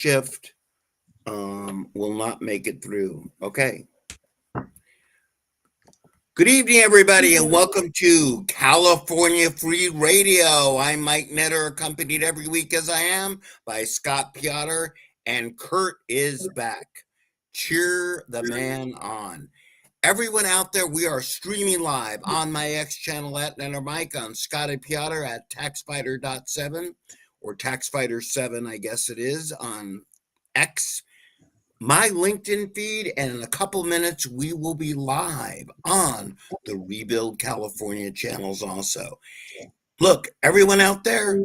shift will not make it through. Okay. Good evening, everybody, and welcome to California Free Radio. I'm Mike Netter, accompanied every week as I am by Scott Piotr, and Kurt is back. Cheer the man on. Everyone out there, we are streaming live on my X channel at Netter Mike, on Scotty Piotr at TaxFighter.7 or TaxFighter7, I guess it is, on X, my LinkedIn feed, and in a couple minutes we will be live on the Rebuild California channels also. Look, everyone out there,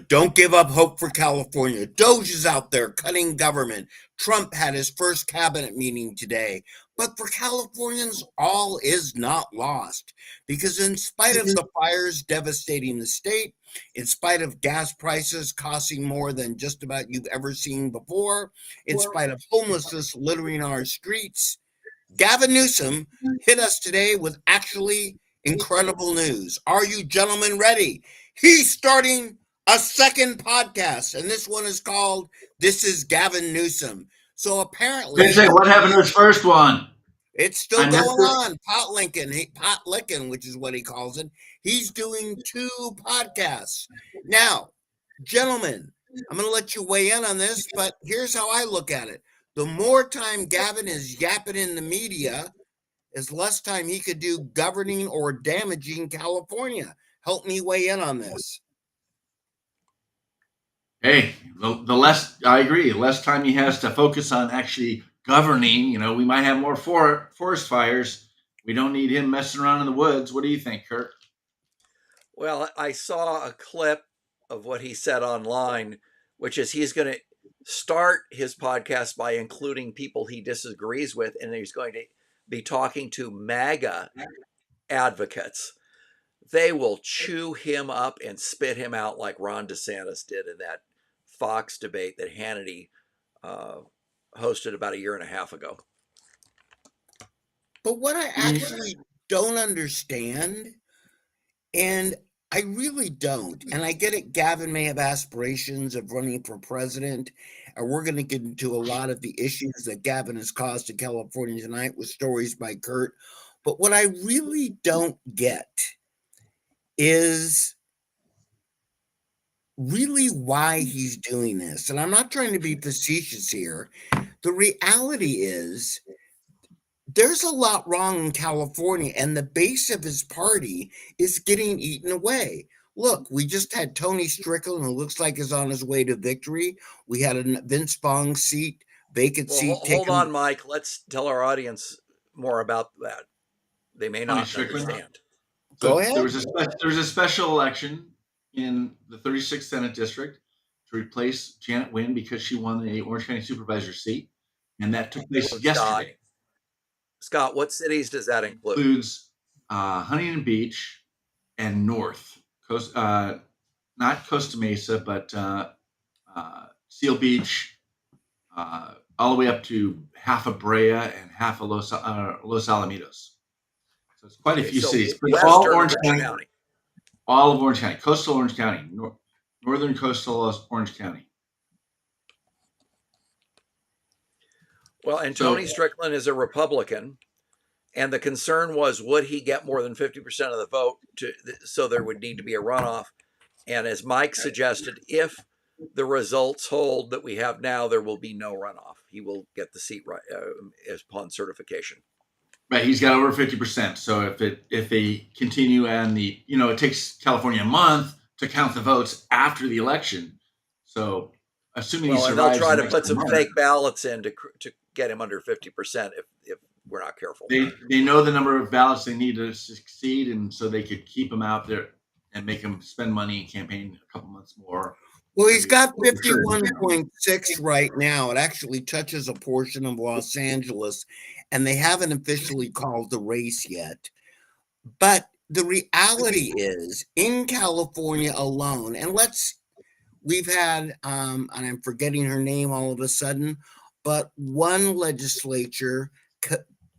don't give up hope for California. Doge is out there cutting government. Trump had his first cabinet meeting today. But for Californians, all is not lost. Because in spite of the fires devastating the state, in spite of gas prices costing more than just about you've ever seen before, in spite of homelessness littering our streets, Gavin Newsom hit us today with actually incredible news. Are you gentlemen ready? He's starting a second podcast, and this one is called This is Gavin Newsom. So apparently, what happened to his first one? It's still going on. Pot licking, which is what he calls it. He's doing 2 podcasts. Now, gentlemen, I'm going to let you weigh in on this, but here's how I look at it. The more time Gavin is yapping in the media, is less time he could do governing or damaging California. Help me weigh in on this. Hey, the less, I agree, the less time he has to focus on actually governing, we might have more forest fires. We don't need him messing around in the woods. What do you think, Kurt? Well, I saw a clip of what he said online, which is he's going to start his podcast by including people he disagrees with, and he's going to be talking to MAGA advocates. They will chew him up and spit him out like Ron DeSantis did in that Fox debate that Hannity hosted about a year and a half ago. But what I actually don't understand, and I really don't, and I get it, Gavin may have aspirations of running for president, and we're going to get into a lot of the issues that Gavin has caused to California tonight with stories by Kurt. But what I really don't get is really why he's doing this. And I'm not trying to be facetious here. The reality is there's a lot wrong in California, and the base of his party is getting eaten away. Look, we just had Tony Strickland, who looks like is on his way to victory. We had a Vince Vaughn vacant seat. Hold on, Mike. Let's tell our audience more about that. They may not understand. Go ahead. There was a special election in the 36th Senate District to replace Janet Wynn because she won the Orange County Supervisor seat, and that took place yesterday. Scott, what cities does that include? Includes Huntington Beach and North Coast, not Costa Mesa, but Seal Beach, all the way up to half of Brea and half of Los Alamitos. So it's quite a few cities. But all Orange County. All of Orange County, coastal Orange County, northern coastal Orange County. Well, and Tony Strickland is a Republican, and the concern was, would he get more than 50% of the vote so there would need to be a runoff? And as Mike suggested, if the results hold that we have now, there will be no runoff. He will get the seat right upon certification. Right, he's got over 50%. So if they continue and it takes California a month to count the votes after the election. So assuming he survives, they'll try to put some fake ballots in to get him under 50% if we're not careful. They know the number of ballots they need to succeed, and so they could keep him out there and make him spend money and campaign a couple months more. Well, he's got 51.6 right now. It actually touches a portion of Los Angeles, and they haven't officially called the race yet. But the reality is, in California alone, and we've had, and I'm forgetting her name all of a sudden, but one legislature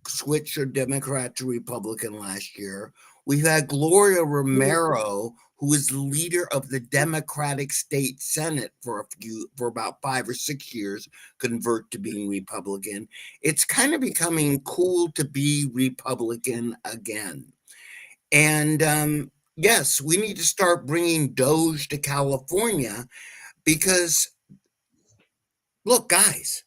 switched from Democrat to Republican last year. We've had Gloria Romero, who is the leader of the Democratic State Senate for about 5 or 6 years, convert to being Republican. It's kind of becoming cool to be Republican again. And yes, we need to start bringing Doge to California because, look, guys,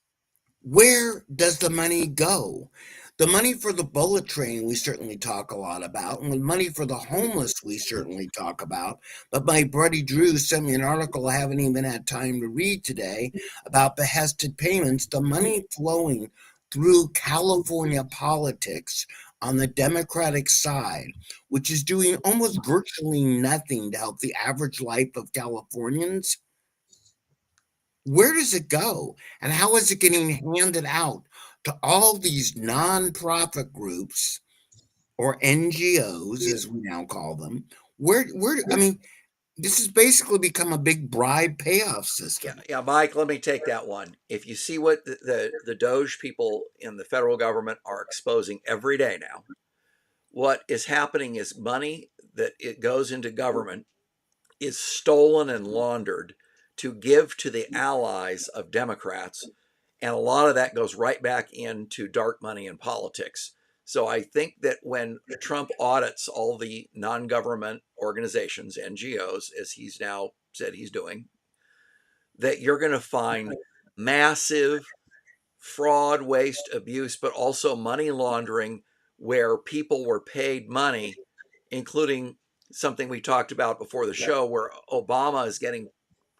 where does the money go? The money for the bullet train, we certainly talk a lot about, and the money for the homeless, we certainly talk about. But my buddy Drew sent me an article I haven't even had time to read today about behested payments, the money flowing through California politics on the Democratic side, which is doing almost virtually nothing to help the average life of Californians. Where does it go? And how is it getting handed out to all these nonprofit groups or NGOs, as we now call them? I mean, this has basically become a big bribe payoff system. Yeah, Mike, let me take that one. If you see what the Doge people in the federal government are exposing every day now, what is happening is money that it goes into government is stolen and laundered to give to the allies of Democrats. And a lot of that goes right back into dark money in politics. So I think that when Trump audits all the non-government organizations, NGOs, as he's now said he's doing, that you're going to find massive fraud, waste, abuse, but also money laundering where people were paid money, including something we talked about before the show, where Obama is getting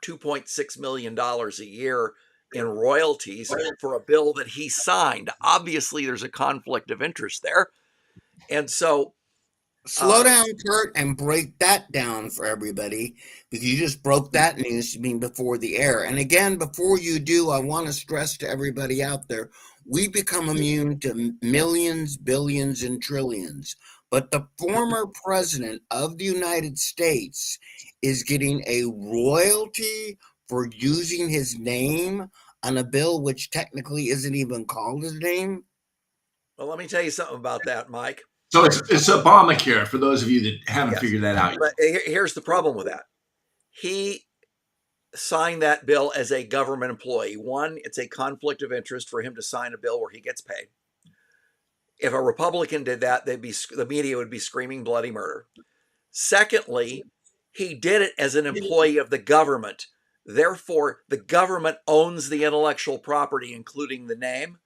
$2.6 million a year in royalties for a bill that he signed. Obviously, there's a conflict of interest there. And so, slow down, Kurt, and break that down for everybody, because you just broke that news before the air. And again, before you do, I want to stress to everybody out there, we become immune to millions, billions, and trillions. But the former president of the United States is getting a royalty for using his name on a bill which technically isn't even called his name. well, let me tell you something about that, Mike. So it's Obamacare for those of you that haven't Yes. figured that out yet. But here's the problem with that. He signed that bill as a government employee. One, it's a conflict of interest for him to sign a bill where he gets paid. If a Republican did that, the media would be screaming bloody murder. Secondly, he did it as an employee of the government. Therefore, the government owns the intellectual property, including the name.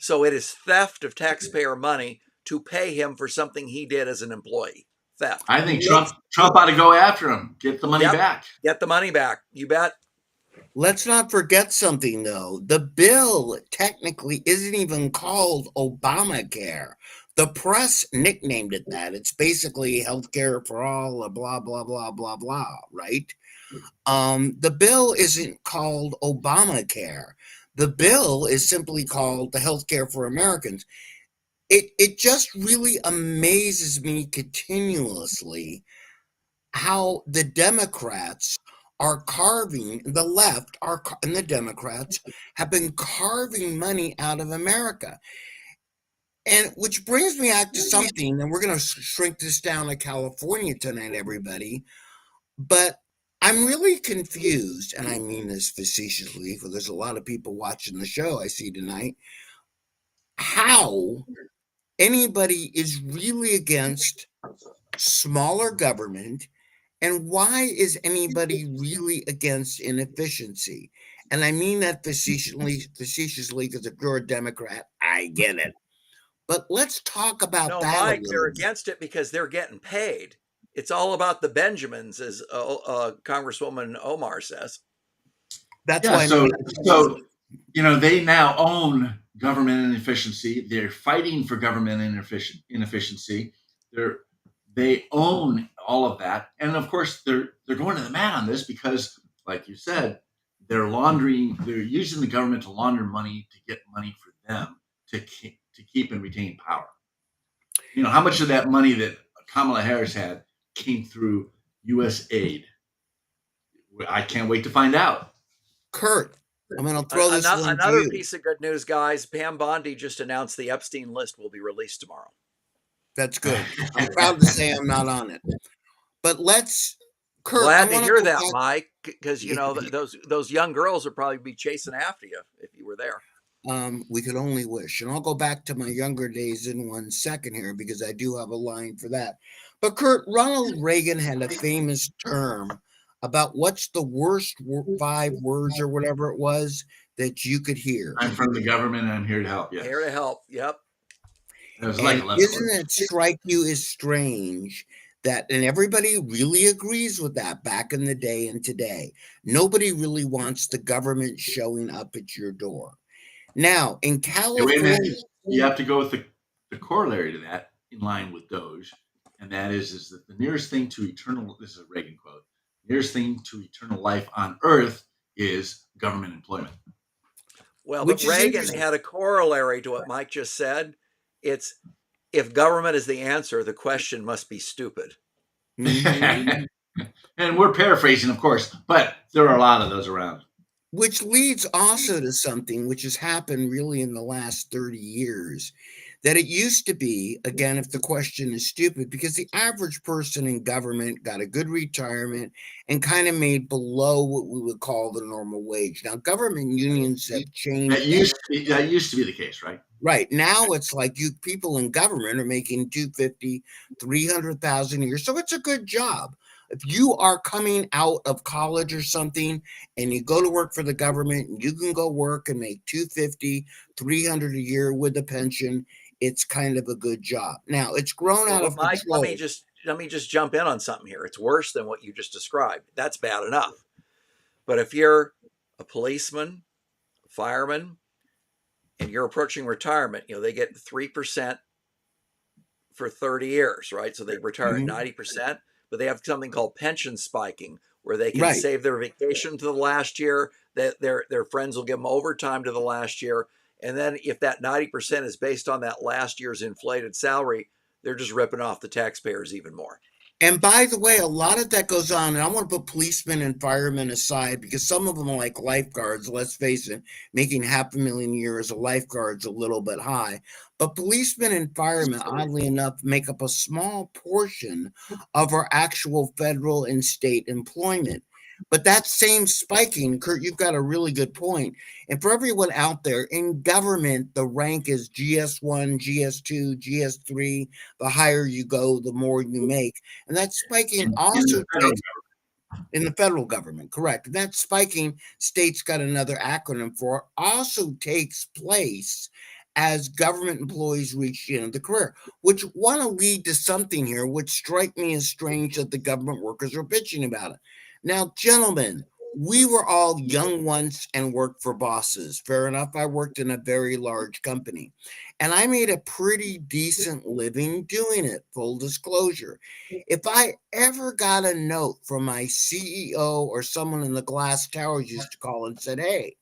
So it is theft of taxpayer money to pay him for something he did as an employee. Theft. I think Trump ought to go after him, get the money back. Get the money back. You bet. Let's not forget something, though. The bill technically isn't even called Obamacare. The press nicknamed it that. It's basically healthcare for all, blah, blah, blah, blah, blah, right? The bill isn't called Obamacare. The bill is simply called the Healthcare for Americans. It just really amazes me continuously how the Democrats are carving, the left and the Democrats have been carving money out of America. And which brings me back to something, and we're going to shrink this down to California tonight, everybody. But I'm really confused, and I mean this facetiously, for there's a lot of people watching the show I see tonight, how anybody is really against smaller government, and why is anybody really against inefficiency? And I mean that facetiously, because if you're a Democrat, I get it. But let's talk about No, that. Mike, they're against it because they're getting paid. It's all about the Benjamins, as Congresswoman Omar says. That's Yeah, why. so they now own government inefficiency. They're fighting for government inefficiency. They own all of that, and of course they're going to the mat on this because, like you said, they're using the government to launder money to get money for them to keep and retain power. How much of that money that Kamala Harris had came through U.S. aid? I can't wait to find out. Kurt, I'm going to throw this another piece of good news, guys. Pam Bondi just announced the Epstein list will be released tomorrow. That's good. I'm proud to say I'm not on it. But Kurt, Glad I to want to hear go that, back. Mike, because those young girls would probably be chasing after you if you were there. We could only wish. And I'll go back to my younger days in 1 second here because I do have a line for that. But Kurt, Ronald Reagan had a famous term about what's the worst 5 words or whatever it was that you could hear. I'm from the government and I'm here to help. Yes. Here to help. Yep. It was like And 11 isn't words. it strike you as strange that, and everybody really agrees with that back in the day and today, nobody really wants the government showing up at your door. Now, in Hey, wait a California, minute. You have to go with the corollary to that in line with Doge. And that is that the nearest thing to eternal, this is a Reagan quote, nearest thing to eternal life on earth is government employment. Well, which but is Reagan interesting. had a corollary to what Mike just said. It's if government is the answer, the question must be stupid. Mhm. And we're paraphrasing, of course, but there are a lot of those around. Which leads also to something which has happened really in the last 30 years, that it used to be, again, if the question is stupid, because the average person in government got a good retirement and kind of made below what we would call the normal wage. Now, government unions have changed That used to be the case, right? Right. Now it's like you people in government are making 250, 300,000 a year. So it's a good job. If you are coming out of college or something and you go to work for the government and you can go work and make 250, 300 a year with a pension, it's kind of a good job. Now it's grown out Well, of but Mike, let control. me just jump in on something here. It's worse than what you just described. That's bad enough. But if you're a policeman, a fireman, and you're approaching retirement, they get 3% for 30 years, right? So they retire at Mhm. 90%, but they have something called pension spiking where they can Right. save their vacation to the last year, that their friends will give them overtime to the last year. And then if that 90% is based on that last year's inflated salary, they're just ripping off the taxpayers even more. And by the way, a lot of that goes on, and I want to put policemen and firemen aside because some of them are like lifeguards. Let's face it, making $500,000 a year as a lifeguard's a little bit high. But policemen and firemen, oddly enough, make up a small portion of our actual federal and state employment. But that same spiking, Kurt, you've got a really good point. And for everyone out there, in government, the rank is GS1, GS2, GS3. The higher you go, the more you make. And that spiking also takes in the federal government, correct. And that spiking, states got another acronym for, also takes place as government employees reach the end of the career, which want to lead to something here, which strike me as strange that the government workers are bitching about it. Now, gentlemen, we were all young once and worked for bosses. Fair enough. I worked in a very large company and I made a pretty decent living doing it, full disclosure. If I ever got a note from my CEO or someone in the glass towers used to call and said, "Hey,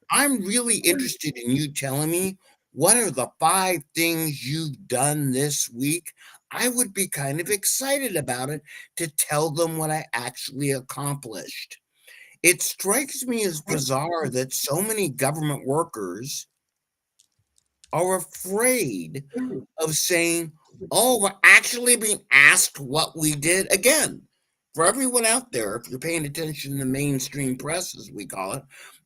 I'm really interested in you telling me what are the 5 things you've done this week," I would be kind of excited about it to tell them what I actually accomplished. It strikes me as bizarre that so many government workers are afraid of saying, "Oh, we're actually being asked what we did." Again, for everyone out there, if you're paying attention to the mainstream press, as we call it,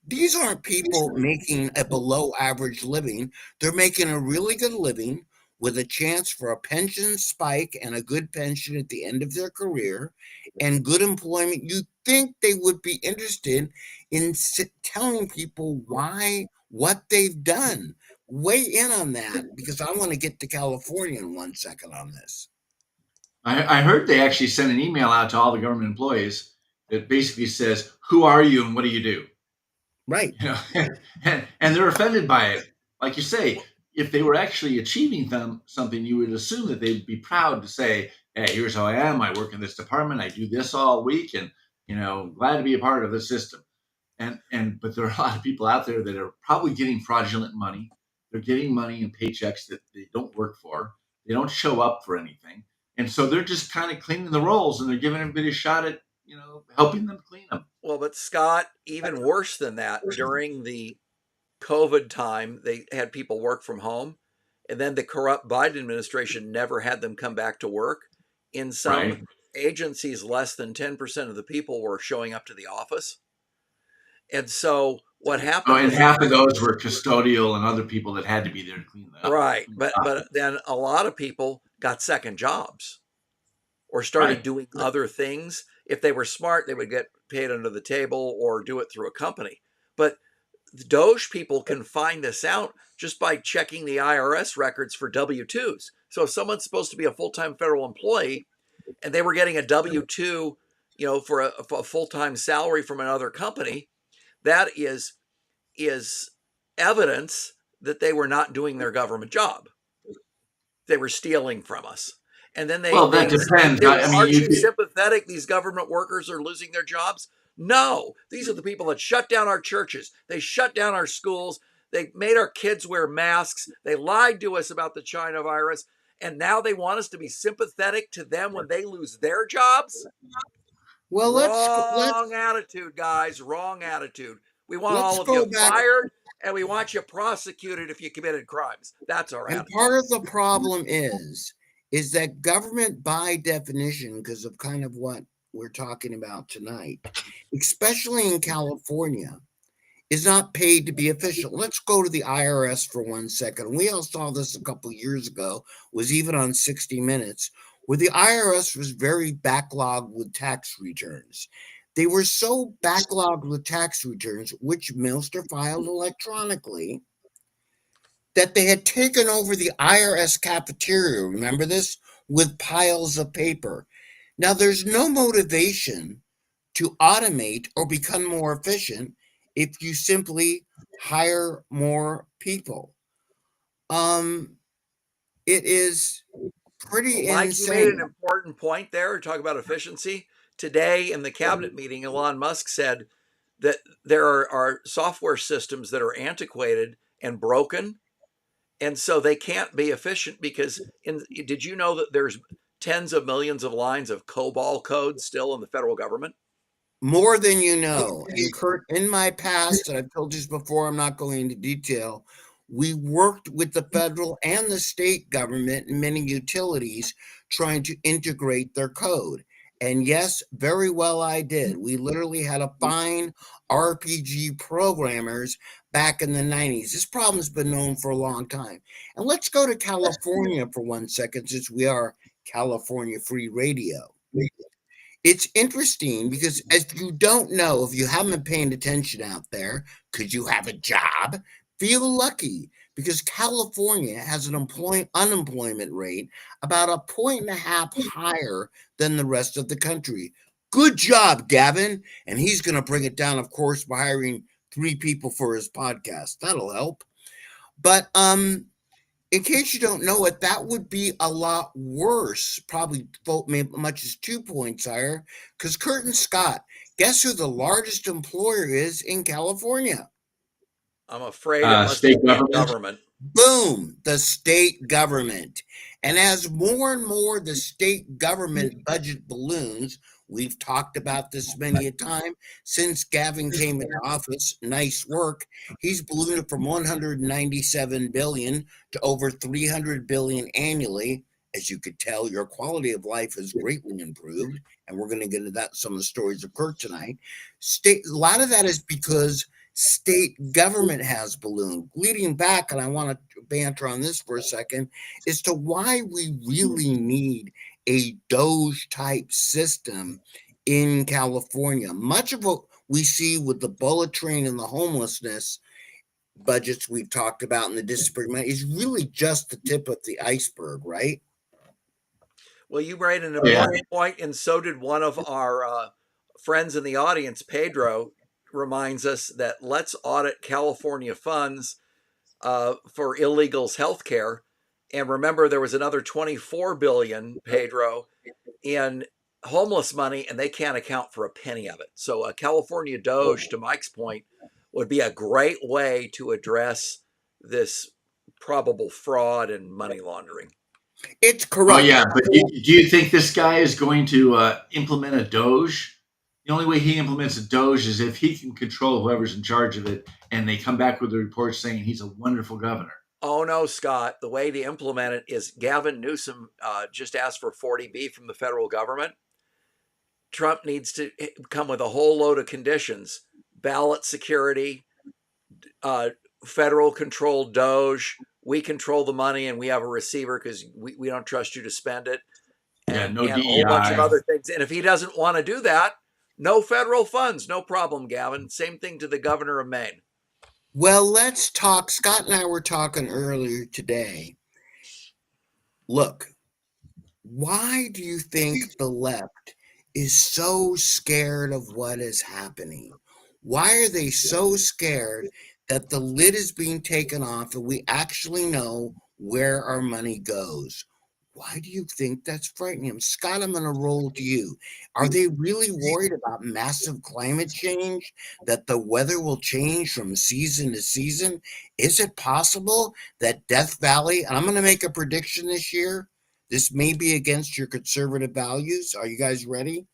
these aren't people making a below average living. They're making a really good living with a chance for a pension spike and a good pension at the end of their career and good employment. You'd think they would be interested in telling people why, what they've done. Weigh in on that because I want to get to California in 1 second on this. I heard they actually sent an email out to all the government employees that basically says, "Who are you and what do you do?" Right. You know, and they're offended by it. Like you say, if they were actually achieving something, you would assume that they'd be proud to say, "Hey, here's how I am. I work in this department. I do this all week, and glad to be a part of the system." But there are a lot of people out there that are probably getting fraudulent money. They're getting money and paychecks that they don't work for. They don't show up for anything, and so they're just kind of cleaning the rolls, and they're giving everybody a shot at helping them clean them. Well, but Scott, even worse than that, during the COVID time, they had people work from home and then the corrupt Biden administration never had them come back to work. In some Right. agencies, less than 10% of the people were showing up to the office. And so what Oh, happened and was, half of those were custodial and other people that had to be there to clean that up. right, but then a lot of people got second jobs or started Right. doing other things. If they were smart, they would get paid under the table or do it through a company. But the Doge people can find this out just by checking the IRS records for W-2s. So if someone's supposed to be a full-time federal employee and they were getting a W-2, for a full-time salary from another company, that is evidence that they were not doing their government job. They were stealing from us. And then Well, that depends. I mean, aren't you you could, sympathetic these government workers are losing their jobs? No, these are the people that shut down our churches. They shut down our schools. They made our kids wear masks. They lied to us about the China virus. And now they want us to be sympathetic to them when they lose their jobs? Well, Wrong attitude, guys. Wrong attitude. We want let's all of go you back. fired, and we want you prosecuted if you committed crimes. That's our And attitude. part of the problem is that government, by definition, because of kind of what we're talking about tonight, especially in California, is not paid to be efficient. Let's go to the IRS for 1 second. We all saw this a couple of years ago, was even on 60 Minutes, where the IRS was very backlogged with tax returns. They were so backlogged with tax returns, which most are filed electronically, that they had taken over the IRS cafeteria, remember this, with piles of paper. Now, there's no motivation to automate or become more efficient if you simply hire more people. It is pretty Mike, you made an insane. important point there. Talk about efficiency. Today in the cabinet meeting, Elon Musk said that there are software systems that are antiquated and broken, and so they can't be efficient because did you know that there's tens of millions of lines of COBOL code still in the federal government? More than you know. And Kurt, in my past, and I've told you this before, I'm not going into detail, we worked with the federal and the state government and many utilities trying to integrate their code. And yes, very well I did. We literally had to find RPG programmers back in the 90s. This problem's been known for a long time. And let's go to California for 1 second, since we are California Free Radio. It's interesting because, as you don't know, if you haven't been paying attention out there, because you have a job, feel lucky, because California has an unemployment rate about 1.5 points higher than the rest of the country. Good job, Gavin. And he's going to bring it down, of course, by hiring 3 people for his podcast. That'll help. But in case you don't know it, that would be a lot worse, probably much as 2 points higher, because Kurt and Scott, guess who the largest employer is in California? I'm afraid it must be state government. government. Boom, the state government. And as more and more the state government budget balloons, we've talked about this many a time since Gavin came into office. Nice work. He's ballooned from 197 billion to over 300 billion annually. As you could tell, your quality of life has greatly improved, and we're going to get into that, some of the stories of Kurt tonight. A lot of that is because state government has ballooned. Leading back, and I want to banter on this for a second, as to why we really need a Doge type system in California. Much of what we see with the bullet train and the homelessness budgets we've talked about in the disbursement is really just the tip of the iceberg, right? Well, you made an important point, and so did one of our friends in the audience, Pedro, reminds us that let's audit California funds for illegals' health care. And remember, there was another 24 billion, Pedro, in homeless money, and they can't account for a penny of it. So a California Doge, to Mike's point, would be a great way to address this probable fraud and money laundering. It's correct. Oh yeah, but do you think this guy is going to implement a Doge? The only way he implements a Doge is if he can control whoever's in charge of it, and they come back with a report saying he's a wonderful governor. Oh no, Scott. The way to implement it is Gavin Newsom just asked for 40B from the federal government. Trump needs to come with a whole load of conditions: ballot security, uh, federal controlled Doge. We control the money and we have a receiver because we don't trust you to spend it, Yeah, no and a whole bunch of DEI. other things. And if he doesn't want to do that, no federal funds, no problem, Gavin. Same thing to the governor of Maine. Well, let's talk. Scott and I were talking earlier today. Look, why do you think the left is so scared of what is happening? Why are they so scared that the lid is being taken off and we actually know where our money goes? Why do you think that's frightening them? Scott, I'm going to roll to you. Are they really worried about massive climate change, that the weather will change from season to season? Is it possible that Death Valley, and I'm going to make a prediction this year, this may be against your conservative values. Are you guys ready?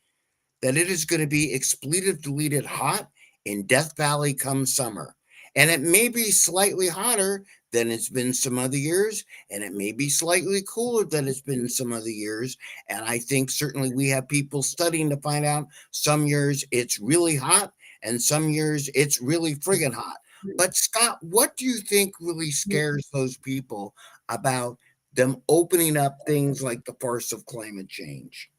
That it is going to be expletive deleted hot in Death Valley come summer. And it may be slightly hotter than it's been some other years, and it may be slightly cooler than it's been some other years. And I think certainly we have people studying to find out some years it's really hot and some years it's really friggin' hot. But Scott, what do you think really scares those people about them opening up things like the farce of climate change?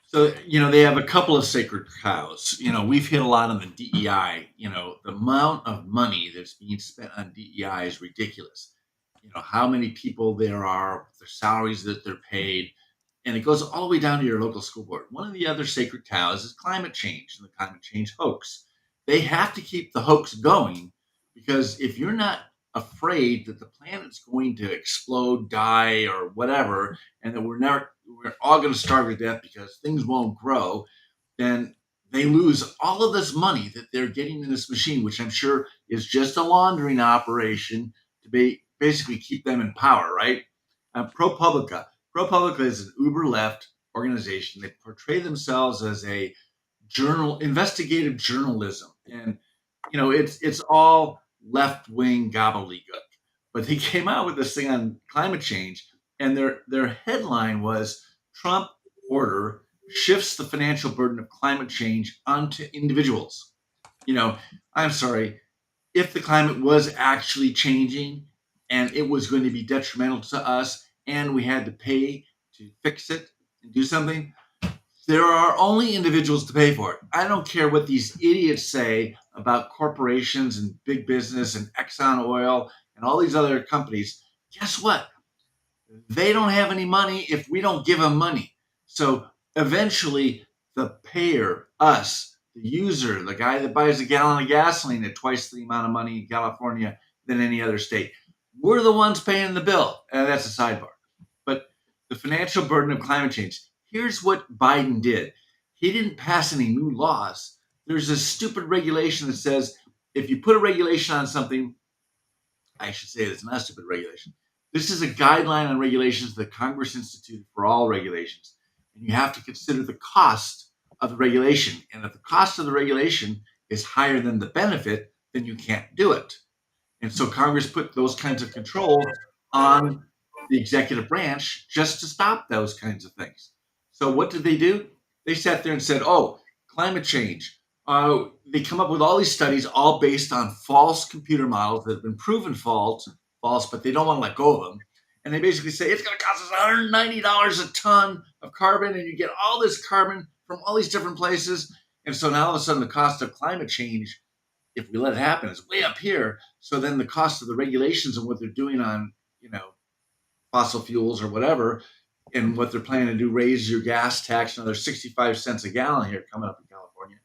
So, they have a couple of sacred cows. We've hit a lot on the DEI. The amount of money that's being spent on DEI is ridiculous. How many people there are, the salaries that they're paid, and it goes all the way down to your local school board. One of the other sacred cows is climate change and the climate change hoax. They have to keep the hoax going, because if you're not afraid that the planet's going to explode, die, or whatever, and that we're all going to starve to death because things won't grow, then they lose all of this money that they're getting in this machine, which I'm sure is just a laundering operation to basically keep them in power, right? ProPublica. ProPublica is an uber left organization. They portray themselves as a investigative journalism, and it's all left wing gobbledygook. But they came out with this thing on climate change, and their headline was Trump order shifts the financial burden of climate change onto individuals. I'm sorry, if the climate was actually changing and it was going to be detrimental to us and we had to pay to fix it and do something, there are only individuals to pay for it. I don't care what these idiots say about corporations and big business and Exxon Oil and all these other companies. Guess what? They don't have any money if we don't give them money. So eventually the payer, us, the user, the guy that buys a gallon of gasoline at twice the amount of money in California than any other state, we're the ones paying the bill. And that's a sidebar. But the financial burden of climate change, here's what Biden did. He didn't pass any new laws. There's a stupid regulation that says if you put a regulation on something, I should say it's not a stupid regulation. This is a guideline on regulations that Congress instituted for all regulations. And you have to consider the cost of the regulation. And if the cost of the regulation is higher than the benefit, then you can't do it. And so Congress put those kinds of controls on the executive branch just to stop those kinds of things. So what did they do? They sat there and said, oh, climate change. They come up with all these studies all based on false computer models that have been proven false, but they don't want to let go of them. And they basically say it's going to cost us $190 a ton of carbon, and you get all this carbon from all these different places. And so now all of a sudden the cost of climate change, if we let it happen, is way up here. So then the cost of the regulations and what they're doing on, fossil fuels or whatever, and what they're planning to do, raise your gas tax another 65 cents a gallon here coming up in California.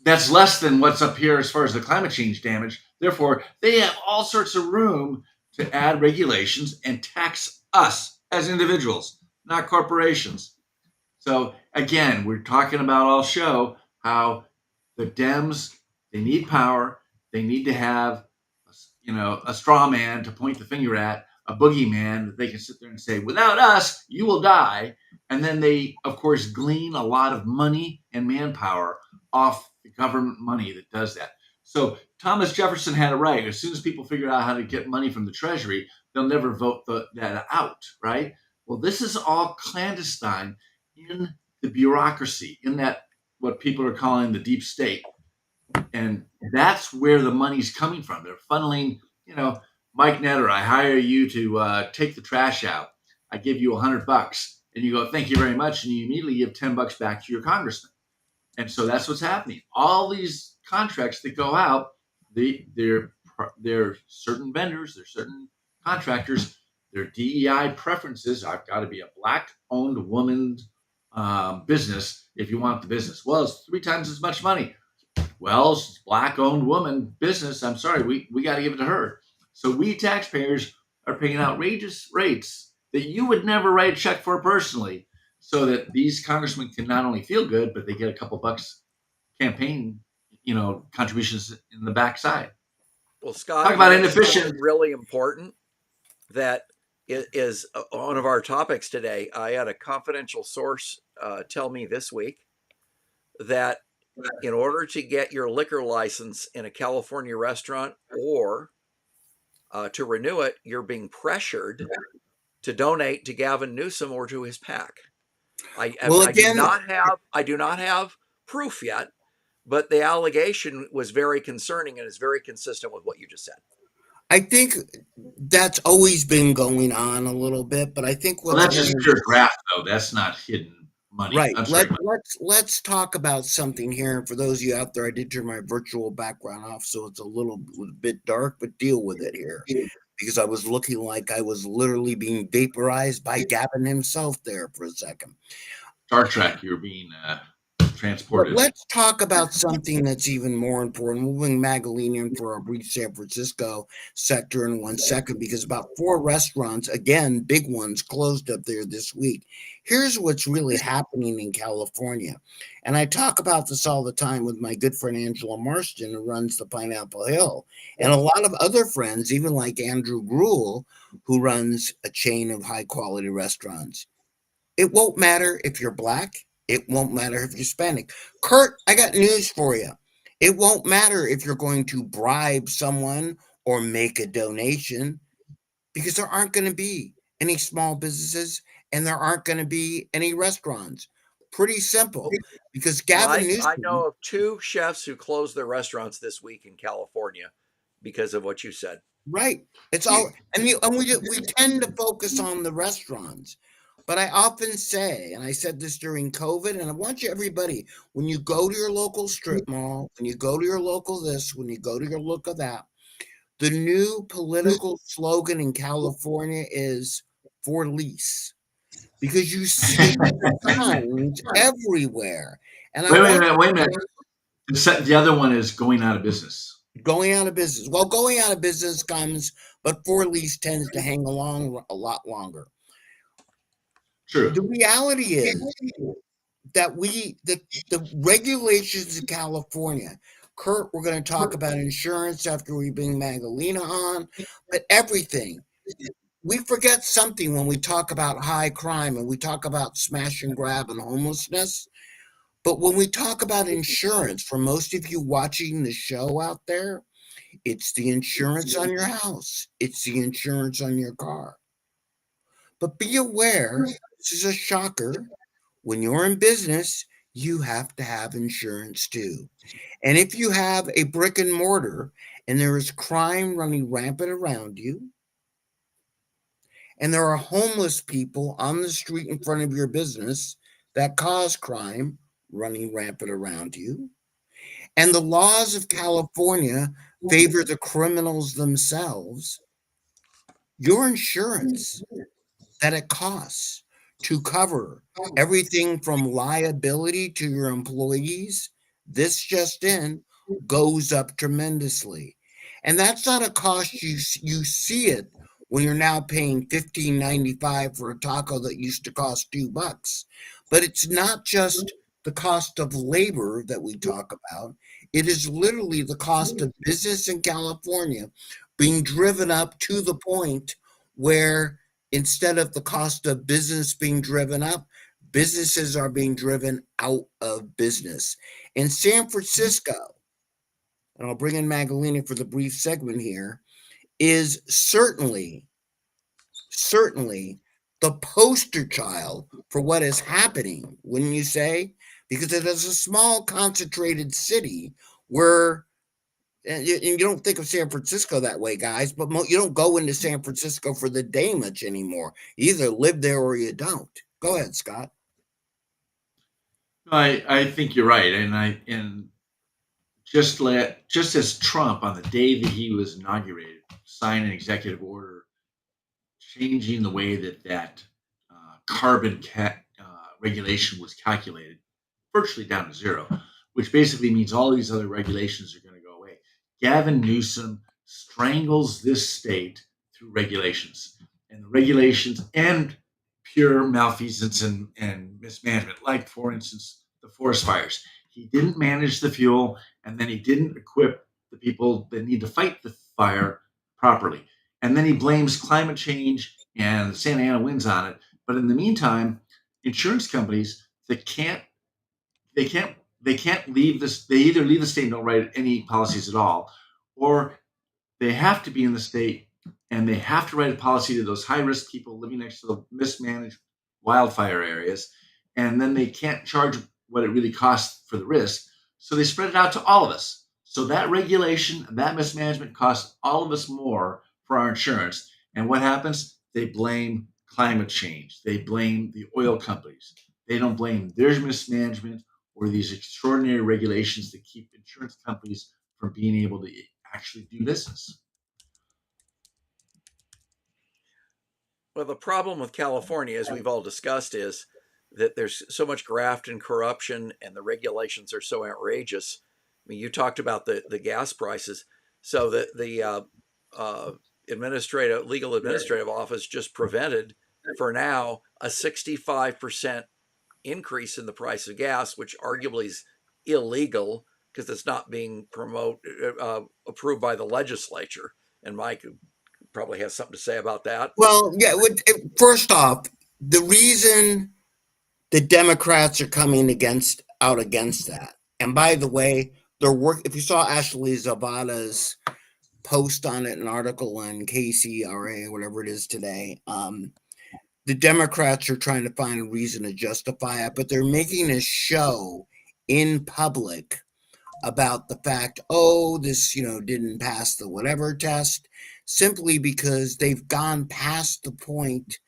That's less than what's up here as far as the climate change damage. Therefore, they have all sorts of room to add regulations and tax us as individuals, not corporations. So again, we're talking about all show how the Dems, they need power. They need to have, a straw man to point the finger at, a boogeyman that they can sit there and say, without us, you will die. And then they, of course, glean a lot of money and manpower off the government money that does that. So Thomas Jefferson had it right. As soon as people figure out how to get money from the Treasury, they'll never vote that out, right? Well, this is all clandestine in the bureaucracy, in that what people are calling the deep state. And that's where the money's coming from. They're funneling, Mike Netter, I hire you to take the trash out. I give you $100, and you go, thank you very much, and you immediately give $10 back to your congressman. And so that's what's happening. All these contracts that go out, they're certain vendors, they're certain contractors, their DEI preferences. I've got to be a black-owned woman business if you want the business. Well, it's 3 times as much money. Well, it's black-owned woman business. I'm sorry, we got to give it to her. So we taxpayers are paying outrageous rates that you would never write a check for personally, so that these congressmen can not only feel good, but they get a couple bucks campaign, contributions in the backside. Well, Scott, Talk about inefficient. Really important that is one of our topics today. I had a confidential source tell me this week that in order to get your liquor license in a California restaurant or to renew it, you're being pressured to donate to Gavin Newsom or to his PAC. I do not have proof yet, but the allegation was very concerning and is very consistent with what you just said. I think that's always been going on a little bit, but I think that's just pure graft, though. That's not hidden money. Right. Let's talk about something here. For those of you out there, I did turn my virtual background off, so it's a little bit dark, but deal with it here, because I was looking like I was literally being vaporized by Gavin himself there for a second. Star Trek, you're being transported. But let's talk about something that's even more important. We'll bring Magalini in for our brief San Francisco sector in 1 second, because about 4 restaurants, again, big ones, closed up there this week. Here's what's really happening in California. And I talk about this all the time with my good friend Angela Marston, who runs the Pineapple Hill, and a lot of other friends, even like Andrew Gruel, who runs a chain of high-quality restaurants. It won't matter if you're Black. It won't matter if you're Hispanic. Kurt, I got news for you. It won't matter if you're going to bribe someone or make a donation, because there aren't going to be any small businesses and there aren't going to be any restaurants. Pretty simple. Because Gavin Newsom, I know of 2 chefs who closed their restaurants this week in California because of what you said. Right. It's all, and we tend to focus on the restaurants. But I often say, and I said this during COVID, and I want you, everybody, when you go to your local strip mall, when you go to your local this, when you go to your look of that, the new political slogan in California is "for lease," because you see signs everywhere. And wait a minute. The other one is going out of business. Going out of business. Well, going out of business comes, but for lease tends to hang along a lot longer. True. The reality is that the regulations in California, Kurt, we're going to talk about insurance after we bring Magalina on, but everything. We forget something when we talk about high crime and we talk about smash and grab and homelessness. But when we talk about insurance, for most of you watching the show out there, it's the insurance on your house. It's the insurance on your car. But be aware, this is a shocker, when you're in business, you have to have insurance too. And if you have a brick and mortar and there is crime running rampant around you, and there are homeless people on the street in front of your business that cause crime running rampant around you, and the laws of California favor the criminals themselves, your insurance that it costs to cover everything from liability to your employees, this just in, goes up tremendously. And that's not a cost you see it when you're now paying $15.95 for a taco that used to cost $2. But it's not just the cost of labor that we talk about. It is literally the cost of business in California being driven up to the point where instead of the cost of business being driven up, businesses are being driven out of business. In San Francisco, and I'll bring in Magdalena for the brief segment here, is certainly the poster child for what is happening, wouldn't you say? Because it is a small, concentrated city where, and you don't think of San Francisco that way, guys, but you don't go into San Francisco for the day much anymore. You either live there or you don't. Go ahead, Scott. I think you're right, and just as Trump on the day that he was inaugurated signed an executive order changing the way that carbon regulation was calculated virtually down to zero, which basically means all these other regulations are going to go away. Gavin Newsom strangles this state through regulations, and the regulations and pure malfeasance and mismanagement, like, for instance, the forest fires. He didn't manage the fuel, and then he didn't equip the people that need to fight the fire properly. And then he blames climate change and Santa Ana winds on it. But in the meantime, insurance companies that can't leave this. They either leave the state and don't write any policies at all, or they have to be in the state and they have to write a policy to those high risk people living next to the mismanaged wildfire areas, and then they can't charge what it really costs for the risk. So they spread it out to all of us. So that regulation, that mismanagement costs all of us more for our insurance. And what happens? They blame climate change. They blame the oil companies. They don't blame their mismanagement or these extraordinary regulations that keep insurance companies from being able to actually do business. Well, the problem with California, as we've all discussed, is that there's so much graft and corruption, and the regulations are so outrageous. I mean, you talked about the gas prices. So the legal administrative office just prevented, for now, a 65% increase in the price of gas, which arguably is illegal because it's not being approved by the legislature. And Mike probably has something to say about that. Well, yeah. First off, the reason the Democrats are coming out against that, and by the way, if you saw Ashley Zavada's post on it, an article on KCRA, whatever it is today, the Democrats are trying to find a reason to justify it, but they're making a show in public about the fact, this, didn't pass the whatever test, simply because they've gone past the point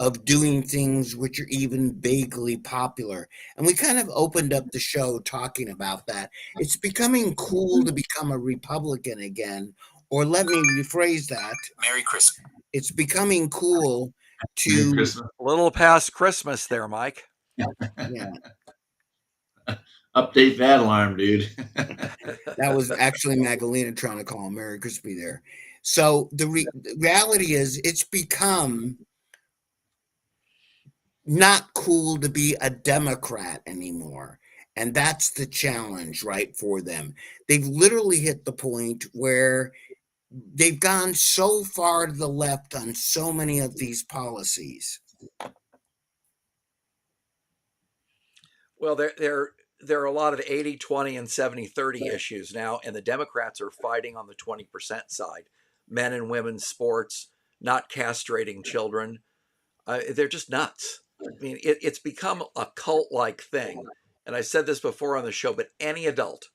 of doing things which are even vaguely popular. And we kind of opened up the show talking about that. It's becoming cool to become a Republican again, or let me rephrase that. Merry Christmas. It's becoming cool to a little past Christmas there, Mike. Yeah. Update that alarm, dude. That was actually Magdalena trying to call him Merry Crispy there. So the reality is, it's become not cool to be a Democrat anymore. And that's the challenge, right, for them. They've literally hit the point where they've gone so far to the left on so many of these policies. Well, there are a lot of 80-20 and 70-30 issues now, and the Democrats are fighting on the 20% side. Men and women's sports, not castrating children. They're just nuts. I mean, it's become a cult-like thing. And I said this before on the show, but any adult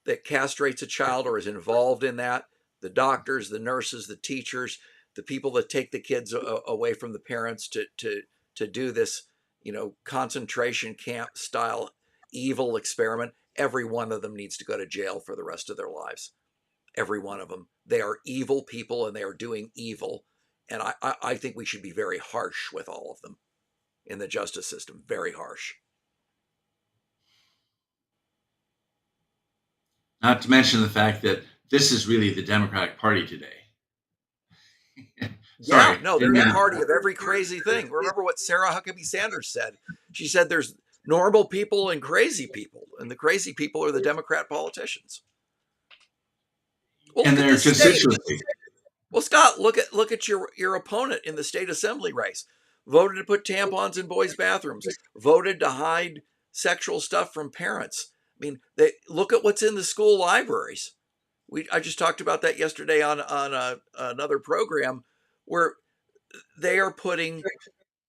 that castrates a child or is involved in that, the doctors, the nurses, the teachers, the people that take the kids away from the parents to do this, concentration camp style evil experiment, every one of them needs to go to jail for the rest of their lives. Every one of them. They are evil people and they are doing evil. And I think we should be very harsh with all of them in the justice system. Very harsh. Not to mention the fact that this is really the Democratic Party today. Sorry, yeah, no, they're the party of every crazy thing. Remember what Sarah Huckabee Sanders said? She said there's normal people and crazy people, and the crazy people are the Democrat politicians. Well, and their constituency. Well, Scott, look at your opponent in the state assembly race. Voted to put tampons in boys' bathrooms. Voted to hide sexual stuff from parents. mean, look at what's in the school libraries. I just talked about that yesterday on another program where they are putting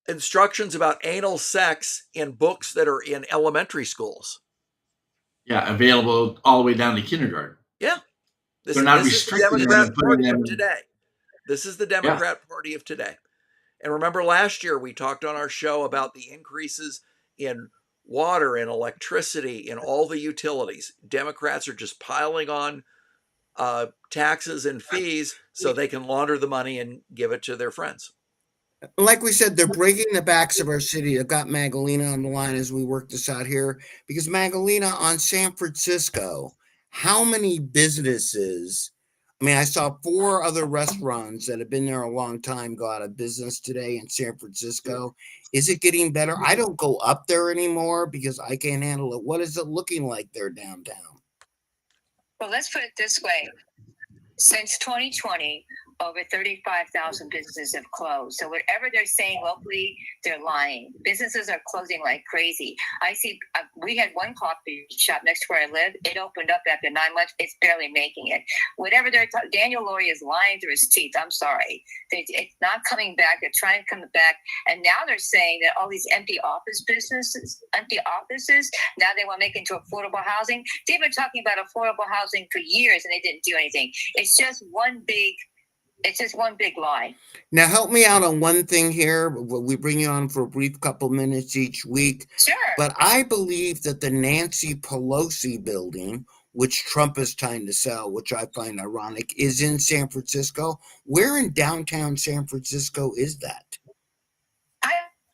instructions about anal sex in books that are in elementary schools. Yeah, available all the way down to kindergarten. Yeah. They're not This is the restricting them Democrat and putting Party of them. today. This is the Democrat Party of today. And remember last year we talked on our show about the increases in water and electricity and all the utilities. Democrats are just piling on taxes and fees so they can launder the money and give it to their friends. Like we said, they're breaking the backs of our city. I've got Magdalena on the line as we work this out here, because Magdalena, on San Francisco, how many businesses? I mean, I saw 4 other restaurants that have been there a long time go out of business today in San Francisco. Is it getting better? I don't go up there anymore because I can't handle it. What is it looking like there downtown? Well, let's put it this way. Since 2020, over 35,000 businesses have closed. So whatever they're saying locally, they're lying. Businesses are closing like crazy. I see, we had one coffee shop next to where I live. It opened up after 9 months. It's barely making it. Whatever Daniel Laurie is lying through his teeth. I'm sorry. It's not coming back. They're trying to come back. And now they're saying that all these empty offices, now they want to make into affordable housing. They've been talking about affordable housing for years and they didn't do anything. It's just one big lie. Now, help me out on one thing here. We bring you on for a brief couple minutes each week. Sure. But I believe that the Nancy Pelosi building, which Trump is trying to sell, which I find ironic, is in San Francisco. Where in downtown San Francisco is that?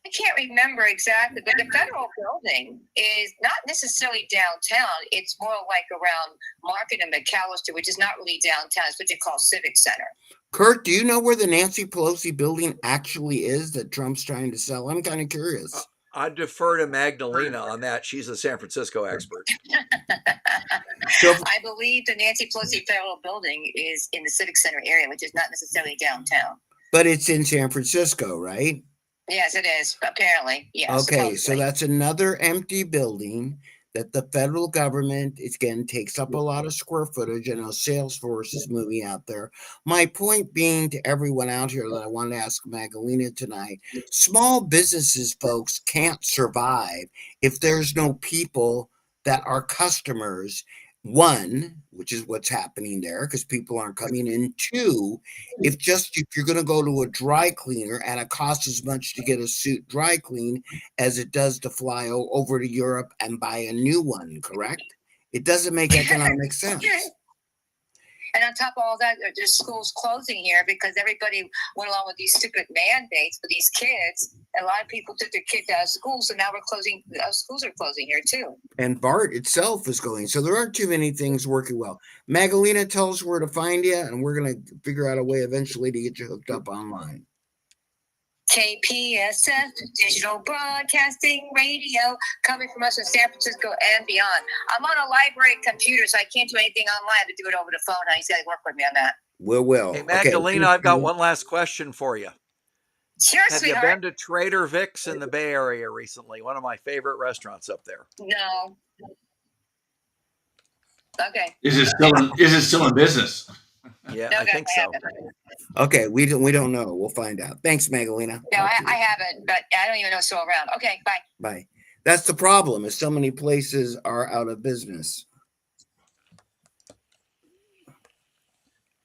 I can't remember exactly, but the federal building is not necessarily downtown. It's more like around Market and McAllister, which is not really downtown. It's what they call Civic Center. Kurt, do you know where the Nancy Pelosi building actually is that Trump's trying to sell? I'm kind of curious. I defer to Magdalena on that. She's a San Francisco expert. I believe the Nancy Pelosi federal building is in the Civic Center area, which is not necessarily downtown. But it's in San Francisco, right? Yes, it is. Apparently, yes. Okay, so supposedly. that's another empty building that the federal government, again, takes up a lot of square footage. I know Salesforce is moving out there. My point being to everyone out here that I want to ask Magdalena tonight, small businesses, folks, can't survive if there's no people that are customers. 1, which is what's happening there because people aren't coming in. 2, if you're going to go to a dry cleaner and it costs as much to get a suit dry clean as it does to fly over to Europe and buy a new one, correct? It doesn't make economic sense. And on top of all that, there's schools closing here because everybody went along with these stupid mandates for these kids. A lot of people took their kids out of school, so now schools are closing here too. And BART itself is going. So there aren't too many things working well. Magdalena, tell us where to find you, and we're going to figure out a way eventually to get you hooked up online. KPSF, Digital Broadcasting Radio, coming from us in San Francisco and beyond. I'm on a library computer, so I can't do anything online. I have to do it over the phone. He's got to work with me on that. Will. Hey, Magdalena, I've got one last question for you. Sure, Have sweetheart. you been to Trader Vic's in the Bay Area recently? One of my favorite restaurants up there. No. Okay. Is it still in business? Yeah, No, I think so. Okay, we don't know. We'll find out. Thanks, Magdalena. No, I haven't, but I don't even know it's still around. Okay, bye. Bye. That's the problem, is so many places are out of business.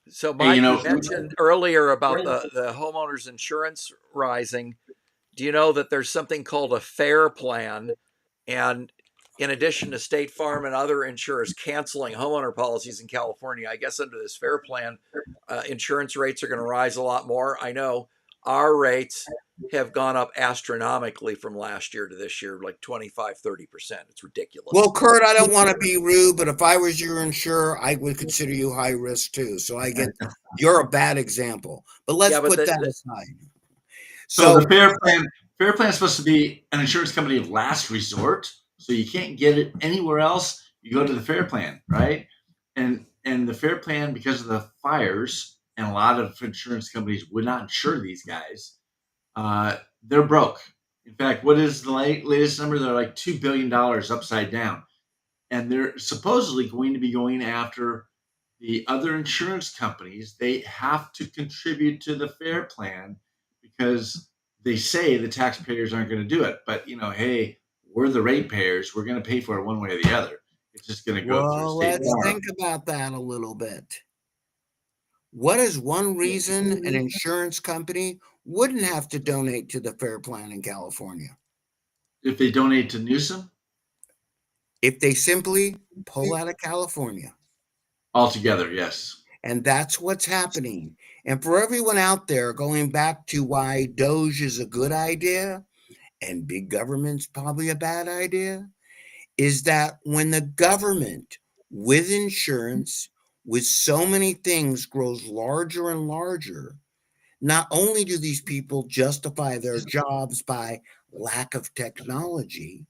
So, Mike, you you mentioned earlier about the homeowners insurance rising. Do you know that there's something called a FAIR plan? And in addition to State Farm and other insurers canceling homeowner policies in California, I guess under this FAIR plan, insurance rates are going to rise a lot more. I know our rates have gone up astronomically from last year to this year, like 25, 30%. It's ridiculous. Well, Kurt, I don't want to be rude, but if I was your insurer, I would consider you high risk too. So you're a bad example. But let's put that aside. So the FAIR plan is supposed to be an insurance company of last resort. So you can't get it anywhere else. You go to the FAIR plan, right? And the FAIR plan, because of the fires, and a lot of insurance companies would not insure these guys, they're broke. In fact, what is the latest number? They're like $2 billion upside down. and they're supposedly going to be going after the other insurance companies. They have to contribute to the FAIR plan because they say the taxpayers aren't going to do it. But hey, we're the ratepayers. We're going to pay for it one way or the other. It's just going to go through Well, State let's Farm. think about that a little bit. What is one reason an insurance company wouldn't have to donate to the FAIR plan in California? If they donate to Newsom If they simply pull out of California. altogether, yes. And that's what's happening. And for everyone out there, going back to why Doge is a good idea and big government's probably a bad idea, is that when the government with insurance, with so many things, grows larger and larger, not only do these people justify their jobs by lack of technology,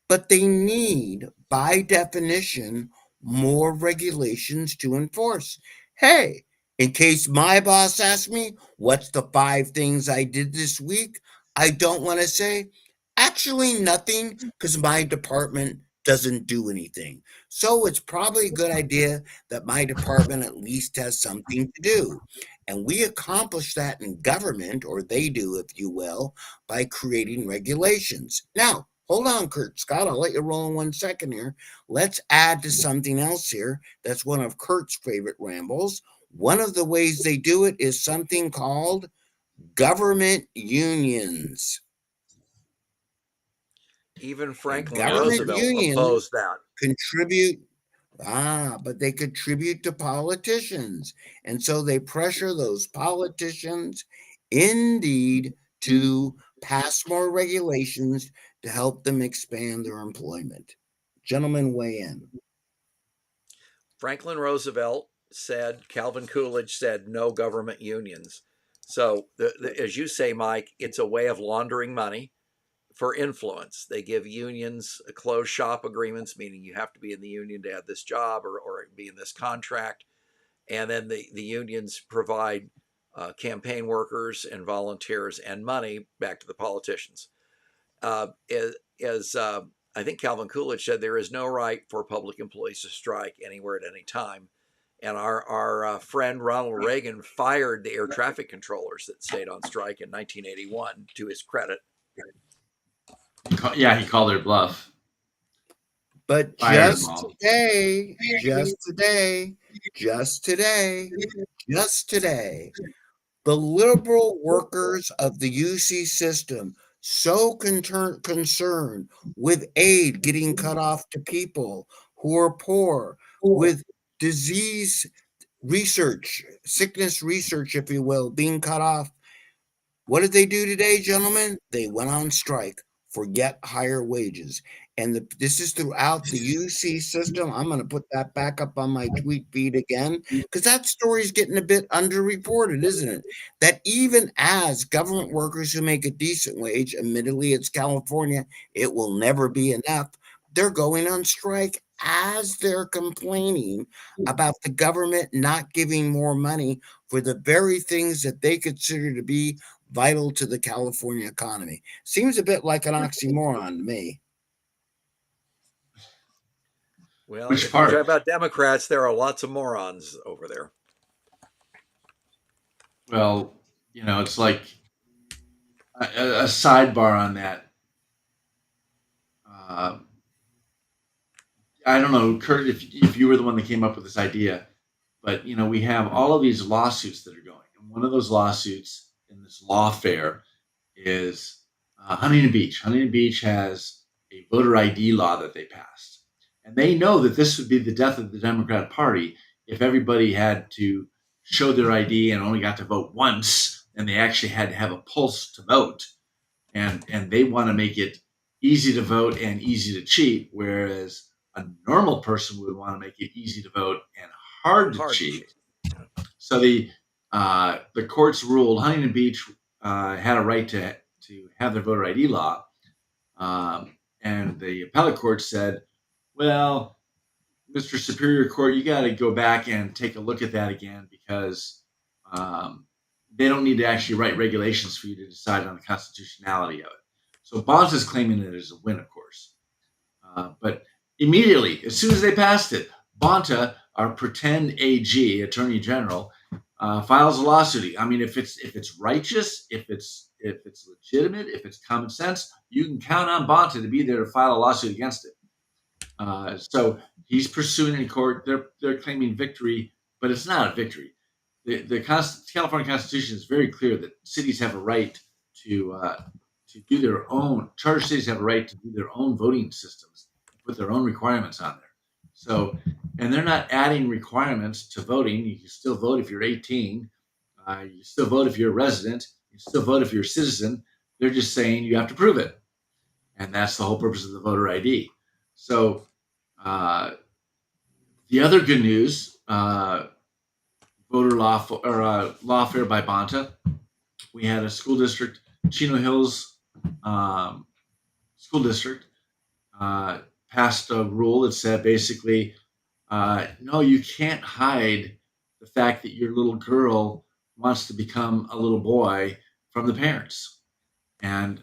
but they need, by definition, more regulations to enforce. Hey, in case my boss asks me, what's the 5 things I did this week? I don't want to say, actually, nothing, because my department doesn't do anything. So it's probably a good idea that my department at least has something to do. And we accomplish that in government, or they do, if you will, by creating regulations. Now, hold on, Kurt Scott. I'll let you roll in 1 second here. Let's add to something else here. That's one of Kurt's favorite rambles. One of the ways they do it is something called government unions. Even Franklin government Roosevelt unions opposed that. Contribute. But they contribute to politicians. And so they pressure those politicians, indeed, to pass more regulations to help them expand their employment. Gentlemen, weigh in. Franklin Roosevelt said, Calvin Coolidge said, no government unions. So, as you say, Mike, it's a way of laundering money for influence. They give unions closed shop agreements, meaning you have to be in the union to have this job or be in this contract. And then the unions provide campaign workers and volunteers and money back to the politicians. As I think Calvin Coolidge said, there is no right for public employees to strike anywhere at any time. And our friend Ronald Reagan fired the air traffic controllers that stayed on strike in 1981, to his credit. Yeah, he called their bluff. But just today, the liberal workers of the UC system, so concerned with aid getting cut off to people who are poor, with disease research, sickness research, if you will, being cut off. What did they do today, gentlemen? They went on strike for yet higher wages. And this is throughout the UC system. I'm going to put that back up on my tweet feed again, because that story is getting a bit underreported, isn't it? That even as government workers who make a decent wage, admittedly it's California, it will never be enough, they're going on strike as they're complaining about the government not giving more money for the very things that they consider to be vital to the California economy. Seems a bit like an oxymoron to me. Well, Which if part? you talk about Democrats, there are lots of morons over there. Well, it's like a sidebar on that. I don't know, Kurt, if you were the one that came up with this idea, but we have all of these lawsuits that are going, and one of those lawsuits in this lawfare is Huntington Beach. Huntington Beach has a voter ID law that they passed, and they know that this would be the death of the Democrat Party if everybody had to show their ID and only got to vote once, and they actually had to have a pulse to vote, and they want to make it easy to vote and easy to cheat, whereas a normal person would want to make it easy to vote and hard to cheat. So the courts ruled Huntington Beach had a right to have their voter ID law, and the appellate court said, well, Mr. Superior Court, you got to go back and take a look at that again, because they don't need to actually write regulations for you to decide on the constitutionality of it. So Bonds is claiming it as a win, of course. But immediately, as soon as they passed it, Bonta, our pretend AG, Attorney General, files a lawsuit. I mean, if it's righteous, if it's legitimate, if it's common sense, you can count on Bonta to be there to file a lawsuit against it. So he's pursuing in court. They're claiming victory, but it's not a victory. The California Constitution is very clear that cities have a right to do their own. Charter cities have a right to do their own voting systems, put their own requirements on there. So, and they're not adding requirements to voting. You can still vote if you're 18. You still vote if you're a resident. You still vote if you're a citizen. They're just saying you have to prove it, and that's the whole purpose of the voter ID. So, the other good news, voter lawfare by Bonta. We had a school district, Chino Hills School District, passed a rule that said basically, no, you can't hide the fact that your little girl wants to become a little boy from the parents. And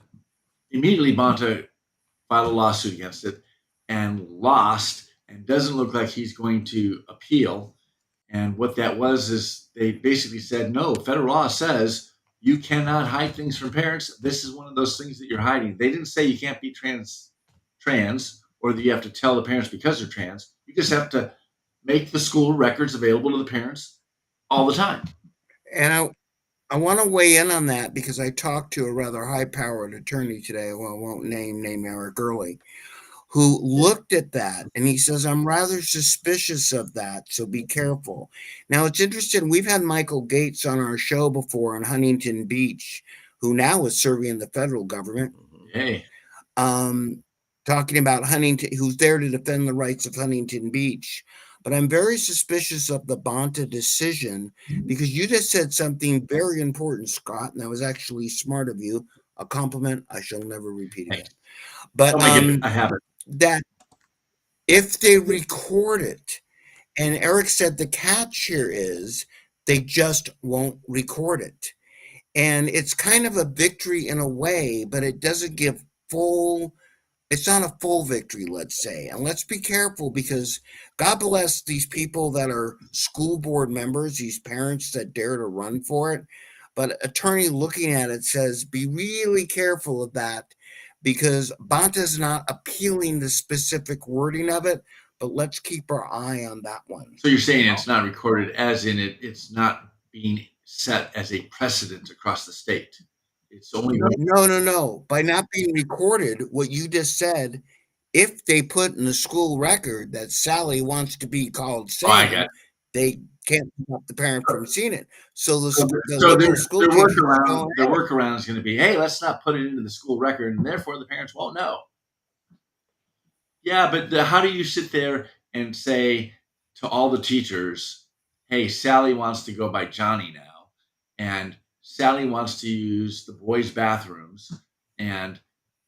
immediately Bonta filed a lawsuit against it and lost, and doesn't look like he's going to appeal. And what that was is they basically said, no, federal law says you cannot hide things from parents. This is one of those things that you're hiding. They didn't say you can't be trans, or that you have to tell the parents because they're trans. You just have to make the school records available to the parents all the time. And I want to weigh in on that because I talked to a rather high-powered attorney today, well, I won't name Eric Early, who looked at that and he says, I'm rather suspicious of that, so be careful. Now, it's interesting. We've had Michael Gates on our show before in Huntington Beach, who now is serving in the federal government. Hey. Talking about Huntington, who's there to defend the rights of Huntington Beach. But I'm very suspicious of the Bonta decision because you just said something very important, Scott, and that was actually smart of you. A compliment I shall never repeat again. But I have it. That if they record it, and Eric said the catch here is they just won't record it. And it's kind of a victory in a way, but it doesn't give it's not a full victory, let's say. And let's be careful because God bless these people that are school board members, these parents that dare to run for it. But attorney looking at it says, be really careful of that because Bonta's not appealing the specific wording of it, but let's keep our eye on that one. So you're saying it's not recorded as in it's not being set as a precedent across the state. It's only No. By not being recorded, what you just said, if they put in the school record that Sally wants to be called Sam, they can't stop the parent from seeing it. So the workaround is going to be, hey, let's not put it into the school record, and therefore the parents won't know. Yeah, but how do you sit there and say to all the teachers, hey, Sally wants to go by Johnny now, and Sally wants to use the boys' bathrooms, and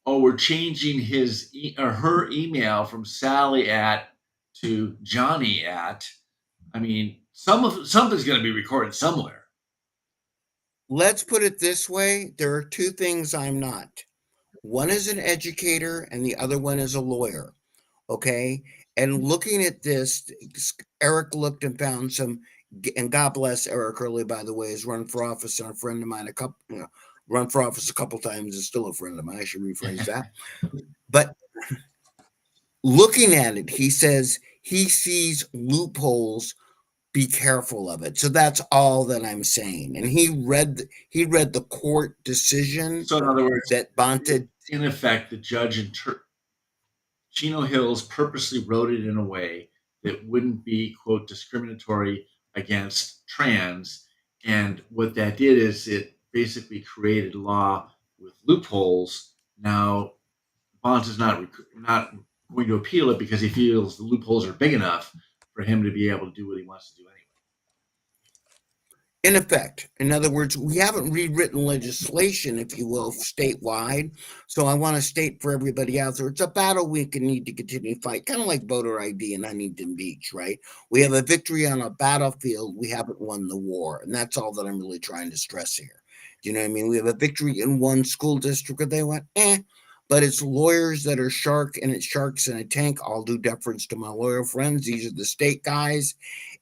we're changing his or her email from Sally at to Johnny at. I mean, something's going to be recorded somewhere. Let's put it this way: there are two things I'm not. One is an educator, and the other one is a lawyer. Okay, and looking at this, Eric looked and found some. And God bless Eric Early, by the way, has run for office and a friend of mine run for office a couple times is still a friend of mine. I should rephrase that. But looking at it, he says he sees loopholes. Be careful of it. So that's all that I'm saying. And he read the court decision. So in other words, that Bonta, in effect, the judge in Chino Hills purposely wrote it in a way that wouldn't be, quote, discriminatory against trans. And what that did is it basically created law with loopholes. Now, Bonta's not going to appeal it because he feels the loopholes are big enough for him to be able to do what he wants to do anyway. In effect, in other words, we haven't rewritten legislation, if you will, statewide. So I want to state for everybody out there, it's a battle we can need to continue to fight, kind of like voter ID in Huntington Beach, right? We have a victory on a battlefield. We haven't won the war. And that's all that I'm really trying to stress here. Do you know what I mean? We have a victory in one school district where they went, but it's lawyers that are shark and it's sharks in a tank. All due deference to my lawyer friends. These are the state guys.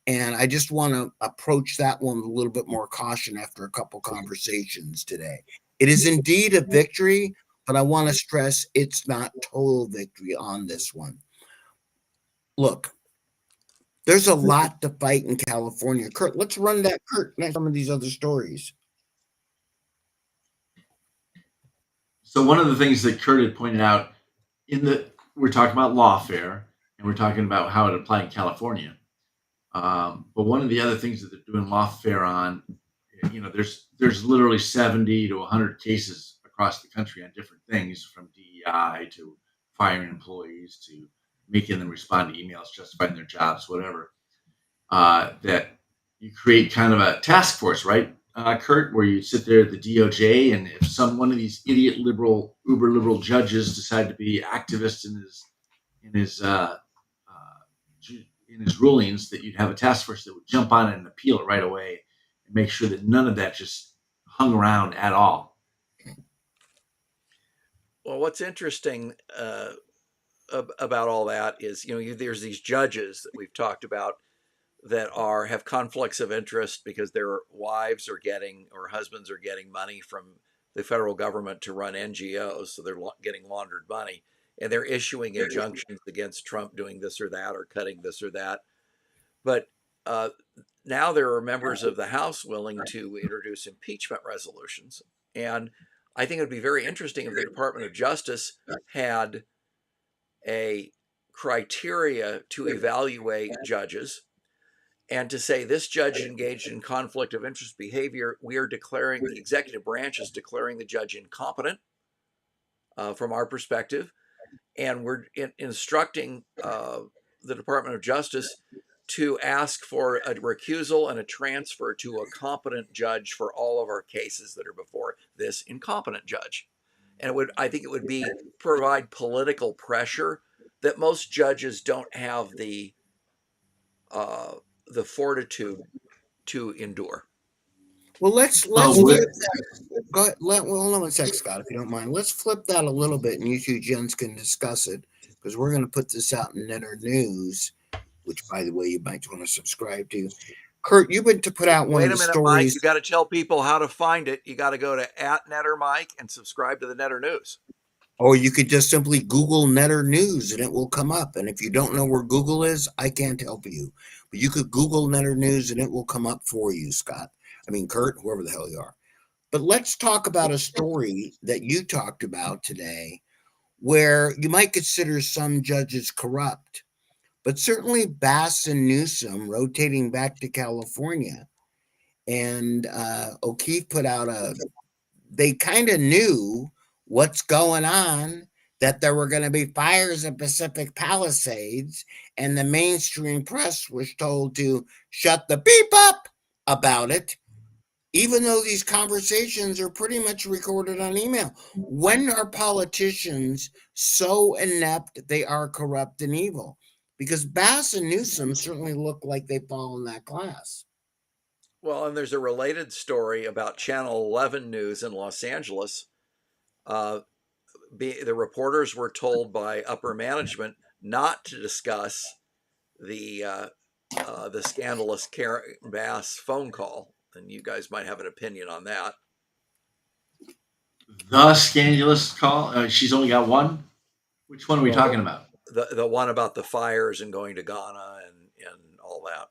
And I just want to approach that one with a little bit more caution after a couple conversations today. It is indeed a victory, but I want to stress it's not total victory on this one. Look, there's a lot to fight in California. Kurt, let's run that, Kurt, next some of these other stories. So one of the things that Kurt had pointed out we're talking about lawfare and we're talking about how it applied in California. But one of the other things that they're doing lawfare on, there's literally 70 to 100 cases across the country on different things, from DEI to firing employees to making them respond to emails, justifying their jobs, whatever. That you create kind of a task force, right, Kurt, where you sit there at the DOJ, and if one of these idiot uber liberal judges decide to be activists in his rulings, that you'd have a task force that would jump on it and appeal it right away and make sure that none of that just hung around at all. Well, what's interesting about all that is, there's these judges that we've talked about that have conflicts of interest because their wives are getting, or husbands are getting, money from the federal government to run NGOs, so they're getting laundered money, and they're issuing injunctions against Trump doing this or that or cutting this or that. But now there are members of the House willing to introduce impeachment resolutions, and I think it would be very interesting if the Department of Justice had a criteria to evaluate judges, and to say this judge engaged in conflict of interest behavior, we are declaring, the executive branch is declaring the judge incompetent from our perspective, and we're instructing the Department of Justice to ask for a recusal and a transfer to a competent judge for all of our cases that are before this incompetent judge. And I think it would provide political pressure that most judges don't have the fortitude to endure. Well, let's flip that. Go ahead. Hold on one sec, Scott, if you don't mind. Let's flip that a little bit, and you two gents can discuss it, because we're going to put this out in Netter News, which, by the way, you might want to subscribe to. Kurt, you've been to put out one of the stories. Mike, you got to tell people how to find it. You got to go to @NetterMike and subscribe to the Netter News. Or you could just simply Google Netter News and it will come up. And if you don't know where Google is, I can't help you. But you could Google Netter News and it will come up for you, Scott. I mean, Kurt, whoever the hell you are. But let's talk about a story that you talked about today where you might consider some judges corrupt. But certainly Bass and Newsom rotating back to California. And O'Keefe put out they kind of knew what's going on, that there were going to be fires in Pacific Palisades, and the mainstream press was told to shut the beep up about it, even though these conversations are pretty much recorded on email. When are politicians so inept they are corrupt and evil? Because Bass and Newsom certainly look like they fall in that class. Well, and there's a related story about Channel 11 News in Los Angeles. The reporters were told by upper management not to discuss the scandalous Karen Bass phone call, and you guys might have an opinion on that. The scandalous call? She's only got one? Which one are we talking about? The one about the fires and going to Ghana and all that.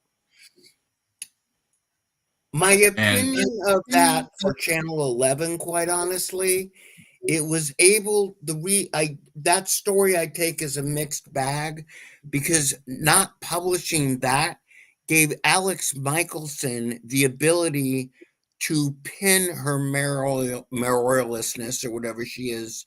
My opinion of that for Channel 11, quite honestly, it was able that story I take as a mixed bag, because not publishing that gave Alex Michelson the ability to pin her mayoralness or whatever she is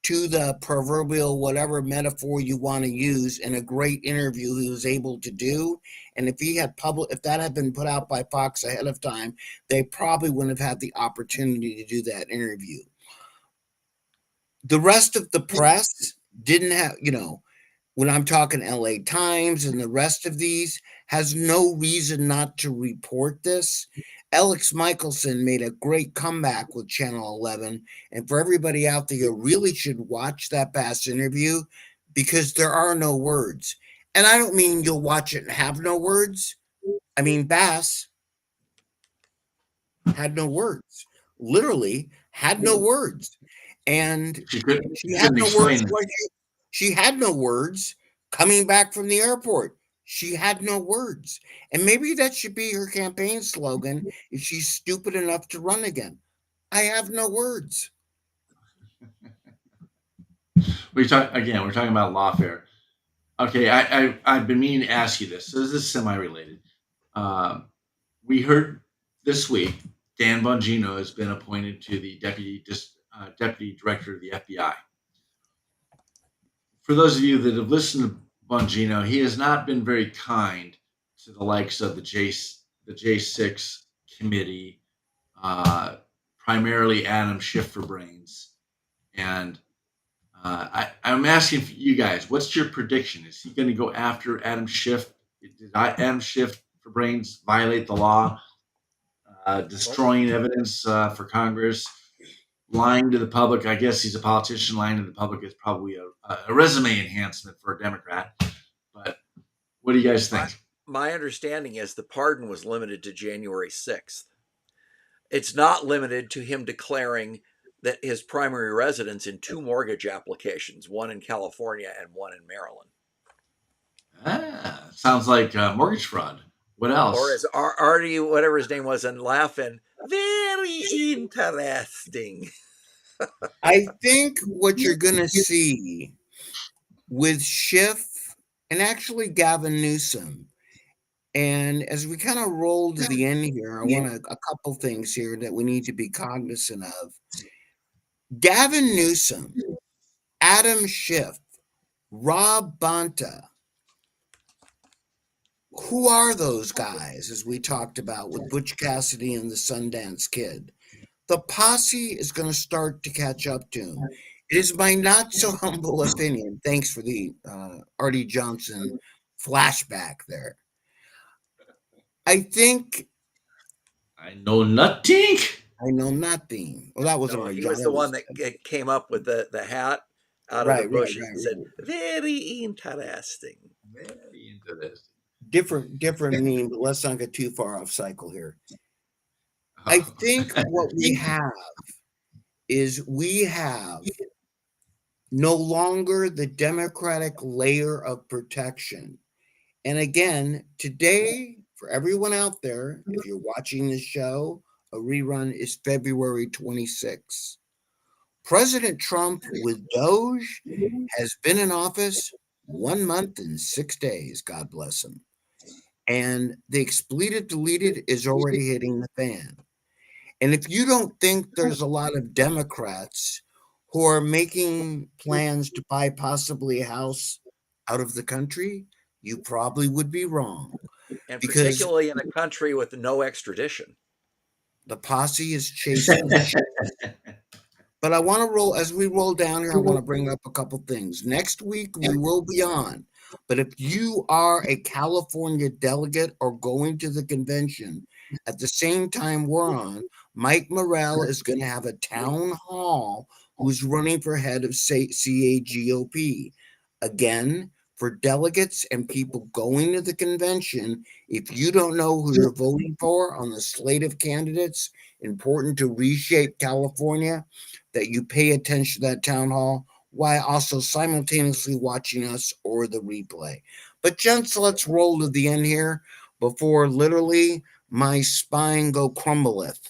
to the proverbial whatever metaphor you want to use in a great interview he was able to do. And if that had been put out by Fox ahead of time, they probably wouldn't have had the opportunity to do that interview. The rest of the press didn't have, when I'm talking LA Times and the rest of these, has no reason not to report this. Alex Michelson made a great comeback with Channel 11. And for everybody out there, you really should watch that Bass interview because there are no words. And I don't mean you'll watch it and have no words. I mean, Bass had no words, literally had no words. And She could. she She had couldn't no explain words. it. She had no words coming back from the airport. She had no words. And maybe that should be her campaign slogan if she's stupid enough to run again. I have no words. We're talking about lawfare. Okay, I've been meaning to ask you this. So this is semi-related. We heard this week Dan Bongino has been appointed to the deputy director of the FBI. For those of you that have listened to Bongino, he has not been very kind to the likes of the J6 committee, primarily Adam Schiff for brains. And I'm asking for you guys, what's your prediction? Is he going to go after Adam Schiff? Did Adam Schiff for brains violate the law, destroying evidence for Congress, lying to the public? I guess he's a politician. Lying to the public is probably a resume enhancement for a Democrat. But what do you guys think? My understanding is the pardon was limited to January 6th. It's not limited to him declaring that his primary residence in 2 mortgage applications, one in California and one in Maryland. Sounds like mortgage fraud. What else? Or as Artie, whatever his name was, and laughing, very interesting. I think what you're going to see with Schiff and actually Gavin Newsom, and as we kind of roll to the end here, I want a couple things here that we need to be cognizant of. Gavin Newsom, Adam Schiff, Rob Bonta. Who are those guys, as we talked about with Butch Cassidy and the Sundance Kid? The posse is going to start to catch up to him. It is my not so humble opinion. Thanks for the Artie Johnson flashback there. I think I know nothing. I know nothing. Well, that wasn't No, Artie he was Johnson. the one that came up with the hat out of the bushes and said, very interesting. Very interesting. Different meme, but let's not get too far off cycle here. I think what we have is we have no longer the Democratic layer of protection. And again, today, for everyone out there, if you're watching this show, a rerun is February 26th. President Trump with Doge has been in office 1 month and 6 days, God bless him. And the expletive deleted is already hitting the fan. And if you don't think there's a lot of Democrats who are making plans to buy possibly a house out of the country, you probably would be wrong. And because particularly in a country with no extradition. The posse is chasing the shit. But I want to roll, as we roll down here, I want to bring up a couple things. Next week, we will be on. But if you are a California delegate or going to the convention, at the same time we're on, Mike Morrell is going to have a town hall who's running for head of CAGOP. Again, for delegates and people going to the convention, if you don't know who you're voting for on the slate of candidates, important to reshape California, that you pay attention to that town hall while also simultaneously watching us or the replay. But gents, let's roll to the end here before literally my spine go crumbleth.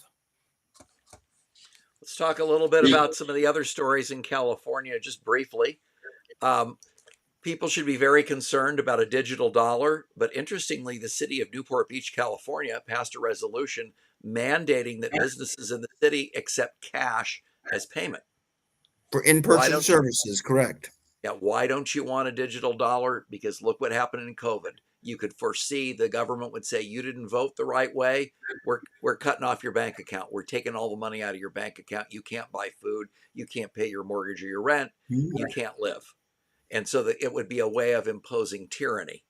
Let's talk a little bit about some of the other stories in California, just briefly. People should be very concerned about a digital dollar, but interestingly, the city of Newport Beach, California, passed a resolution mandating that businesses in the city accept cash as payment. For in-person services, correct. Yeah, why don't you want a digital dollar? Because look what happened in COVID. You could foresee the government would say, you didn't vote the right way. We're cutting off your bank account. We're taking all the money out of your bank account. You can't buy food. You can't pay your mortgage or your rent. You can't live. And so that it would be a way of imposing tyranny.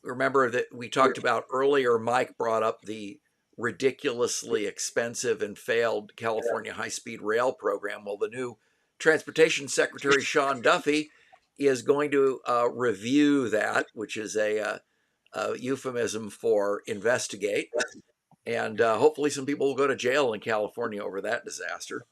remember that we talked about earlier, Mike brought up the ridiculously expensive and failed California high-speed rail program. Well, the new Transportation Secretary, Sean Duffy, is going to review that, which is a euphemism for investigate. And hopefully some people will go to jail in California over that disaster.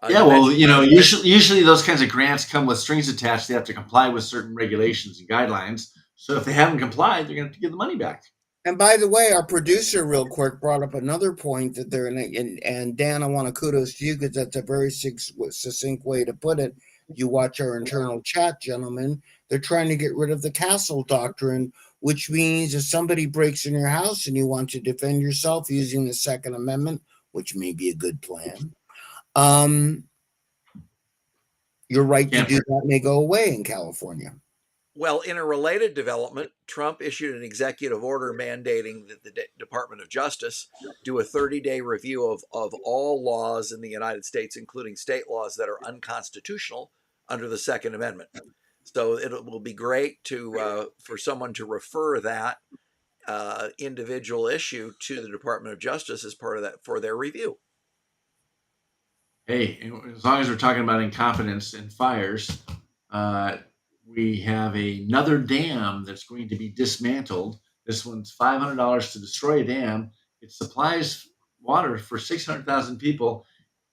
Yeah, well, usually those kinds of grants come with strings attached. They have to comply with certain regulations and guidelines. So if they haven't complied, they're going to have to give the money back. And by the way, our producer, real quick, brought up another point that they're and Dan, I want to kudos to you because that's a very succinct way to put it. You watch our internal chat, gentlemen. They're trying to get rid of the castle doctrine, which means if somebody breaks in your house and you want to defend yourself using the Second Amendment, which may be a good plan, your right to do that may go away in California. Well, in a related development, Trump issued an executive order mandating that the Department of Justice do a 30-day review of all laws in the United States, including state laws that are unconstitutional under the Second Amendment. So it will be great to for someone to refer that individual issue to the Department of Justice as part of that for their review. Hey, as long as we're talking about incompetence and fires, we have another dam that's going to be dismantled. This one's $500 to destroy a dam. It supplies water for 600,000 people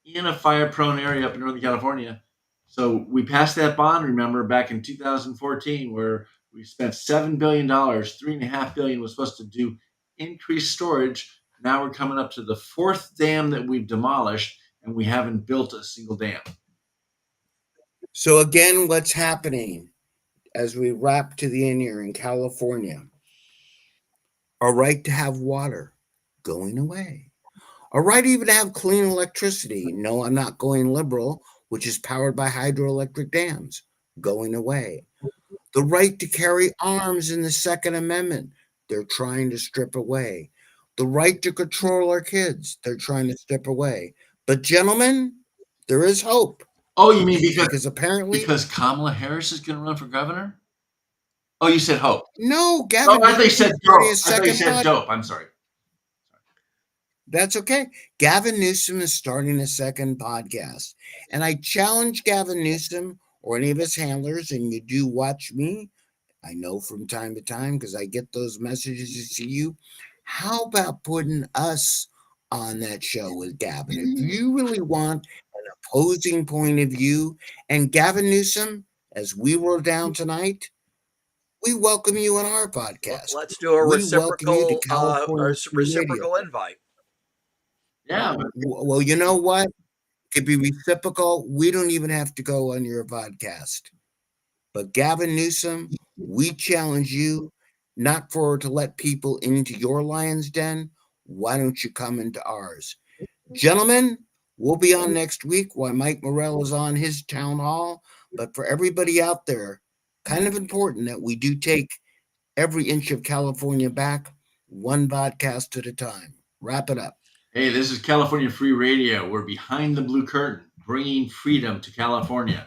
in a fire-prone area up in Northern California. So we passed that bond, remember, back in 2014, where we spent $7 billion. $3.5 billion was supposed to do increased storage. Now we're coming up to the fourth dam that we've demolished, and we haven't built a single dam. So again, what's happening as we wrap to the end here in California? Our right to have water going away. Our right even to have clean electricity. No, I'm not going liberal, which is powered by hydroelectric dams, going away. The right to carry arms in the Second Amendment, they're trying to strip away. The right to control our kids, they're trying to strip away. But gentlemen, there is hope. Oh, you mean because apparently Kamala Harris is going to run for governor? Oh, you said hope. No, Gavin. Oh, I thought you said dope. I thought you said dope. I'm sorry. That's okay. Gavin Newsom is starting a second podcast. And I challenge Gavin Newsom or any of his handlers, and you do watch me, I know from time to time because I get those messages to you. How about putting us on that show with Gavin? If you really want an opposing point of view, and Gavin Newsom, as we roll down tonight, we welcome you on our podcast. Let's do a reciprocal invite. Yeah. Well, you know what? It could be reciprocal. We don't even have to go on your podcast. But Gavin Newsom, we challenge you not to let people into your lion's den. Why don't you come into ours? Gentlemen, we'll be on next week while Mike Morell is on his town hall. But for everybody out there, kind of important that we do take every inch of California back, one podcast at a time. Wrap it up. Hey, this is California Free Radio. We're behind the blue curtain, bringing freedom to California.